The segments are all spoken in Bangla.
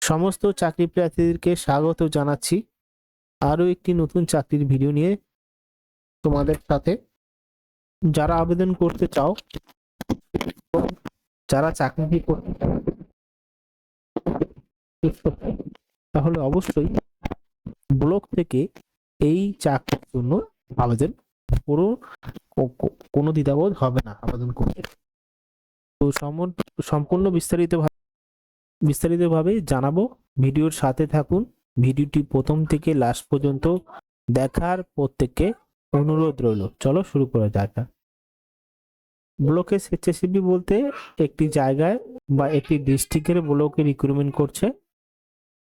সমস্ত চাকরি প্রার্থীদেরকে স্বাগত জানাচ্ছি আরো একটি নতুন চাকরির ভিডিও নিয়ে তোমাদের সাথে। যারা আবেদন করতে চাও, যারা চাকরি করতে চাও, তাহলে অবশ্যই ব্লক থেকে এই চাকরির জন্য আবেদন করো। কোনো দ্বিধাবোধ হবে না আবেদন করতে। তো সম্পূর্ণ বিস্তারিতভাবে জানাবো, ভিডিওর সাথে থাকুন। ভিডিওটি প্রথম থেকে লাস্ট পর্যন্ত দেখার প্রত্যেককে অনুরোধ রইল। চলো শুরু করা যাক। ব্লকে স্বেচ্ছাসেবী বলতে একটি জায়গায় বা একটি ডিস্ট্রিক্টের ব্লকে রিক্রুটমেন্ট করছে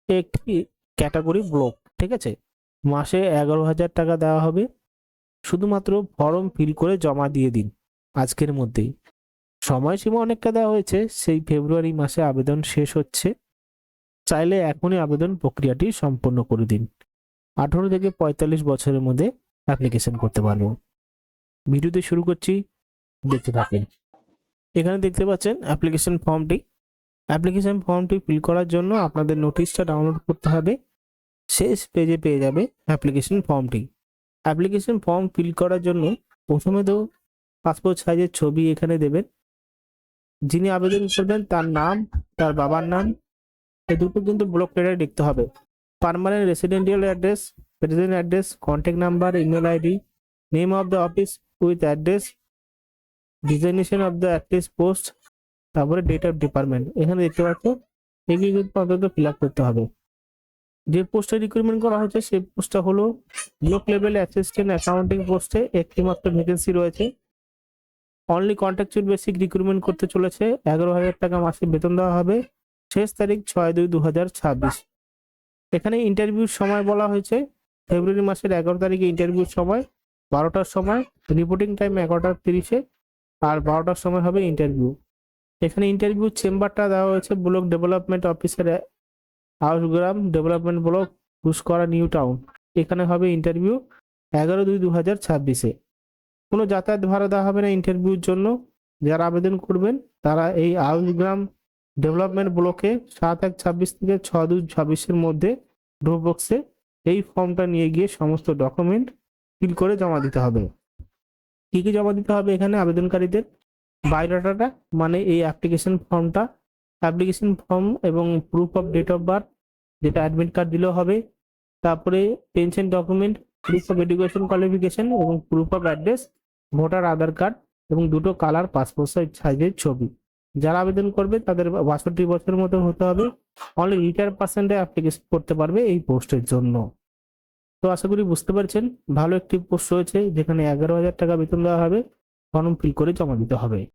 একটি ক্যাটাগরি ব্লক, ঠিক আছে। মাসে 11,000 টাকা দেওয়া হবে। শুধুমাত্র ফর্ম ফিল করে জমা দিয়ে দিন আজকের মধ্যেই। সময়সীমা অনেকটা দেওয়া হয়েছে, সেই ফেব্রুয়ারি মাসে আবেদন শেষ হচ্ছে। চাইলে এখনই আবেদন প্রক্রিয়াটি সম্পন্ন করে দিন। 18 থেকে 45 বছরের মধ্যে অ্যাপ্লিকেশন করতে পারবো। ভিডিওতে শুরু করছি, দেখতে থাকেন। এখানে দেখতে পাচ্ছেন অ্যাপ্লিকেশন ফর্মটি ফিল করার জন্য আপনাদের নোটিশটা ডাউনলোড করতে হবে। শেষ পেজে পেয়ে যাবে অ্যাপ্লিকেশন ফর্ম ফিল করার জন্য প্রথমে তো পাসপোর্ট সাইজের ছবি এখানে দেবেন। যিনি আবেদন করবেন তার নাম, তার বাবার নাম, এই দুটো কিন্তু ব্লক লেটারে লিখতে হবে। Permanent residential address, present address, contact number, email ID, name of the office with address, designation of the active post, তারপরে ডেট অফ ডিপার্টমেন্ট। এখানে দেখতে পাচ্ছ এগুলি কিন্তু অন্তত ফিল আপ করতে হবে। যে পোস্টে রিক্রুটমেন্ট করা হচ্ছে সেই পোস্টটা হলো ব্লক লেভেল অ্যাসিস্ট্যান্ট অ্যাকাউন্টিং পোস্টে একটি মাত্র ভ্যাকেন্সি রয়েছে। অনলি কন্ট্রাকচুয়াল বেসিক রিক্রুটমেন্ট করতে চলেছে। 11,000 টাকা মাসে বেতন দেওয়া হবে। শেষ তারিখ 6/2/2026। এখানে ইন্টারভিউর সময় বলা হয়েছে ফেব্রুয়ারি মাসের 11 তারিখে ইন্টারভিউর সময় 12টার সময়, রিপোর্টিং টাইম 11:30 আর 12টার সময় হবে ইন্টারভিউ। এখানে ইন্টারভিউ চেম্বারটা দেওয়া হয়েছে ব্লক ডেভেলপমেন্ট অফিসার, হাউসগ্রাম ডেভেলপমেন্ট ব্লক, ঘুষকরা নিউ টাউন। এখানে হবে ইন্টারভিউ 11/2/2026। কোনো যাতায়াত ভাড়া দেওয়া হবে না ইন্টারভিউর জন্য। যারা আবেদন করবেন তারা এই হাউসগ্রাম ডেভেলপমেন্ট ব্লকে 7/1/26 থেকে 6/2/26 মধ্যে ড্রপ বক্সে এই ফর্মটা নিয়ে গিয়ে সমস্ত ডকুমেন্ট ফিল করে জমা দিতে হবে। কি কি জমা দিতে হবে এখানে আবেদনকারীদের? বায়োডাটাটা, মানে এই অ্যাপ্লিকেশন ফর্ম এবং proof of date of birth, যেটা অ্যাডমিট কার্ড দিলেও হবে। তারপরে pension document, proof of education qualification এবং proof of address, voter Aadhaar card এবং দুটো কালার পাসপোর্ট সাইজের ছবি। যারা আবেদন করবে তাদের 62 বছরের মতো হতে হবে। অনলি রিটায়ার পার্সেন্টে অ্যাপ্লিকেশন করতে পারবে এই পোস্টের জন্য। তো আশা করি বুঝতে পারছেন, ভালো একটি পোস্ট রয়েছে যেখানে 11,000 টাকা বেতন দেওয়া হবে। ফর্ম ফিল করে জমা দিতে হবে।